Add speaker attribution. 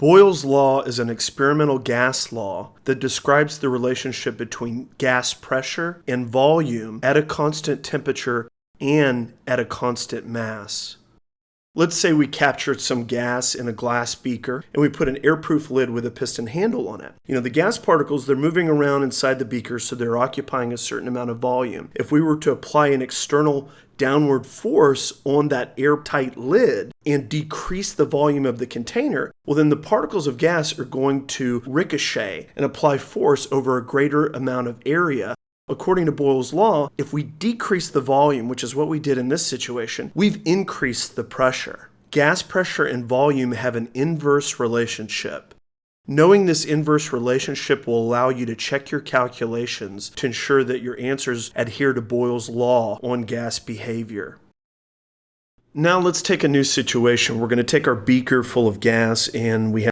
Speaker 1: Boyle's law is an experimental gas law that describes the relationship between gas pressure and volume at a constant temperature and at a constant mass. Let's say we captured some gas in a glass beaker and we put an airproof lid with a piston handle on it. The gas particles, they're moving around inside the beaker, so they're occupying a certain amount of volume. If we were to apply an external downward force on that airtight lid and decrease the volume of the container, well, then the particles of gas are going to ricochet and apply force over a greater amount of area. According to Boyle's law, if we decrease the volume, which is what we did in this situation, we've increased the pressure. Gas pressure and volume have an inverse relationship. Knowing this inverse relationship will allow you to check your calculations to ensure that your answers adhere to Boyle's law on gas behavior. Now let's take a new situation. We're going to take our beaker full of gas and we have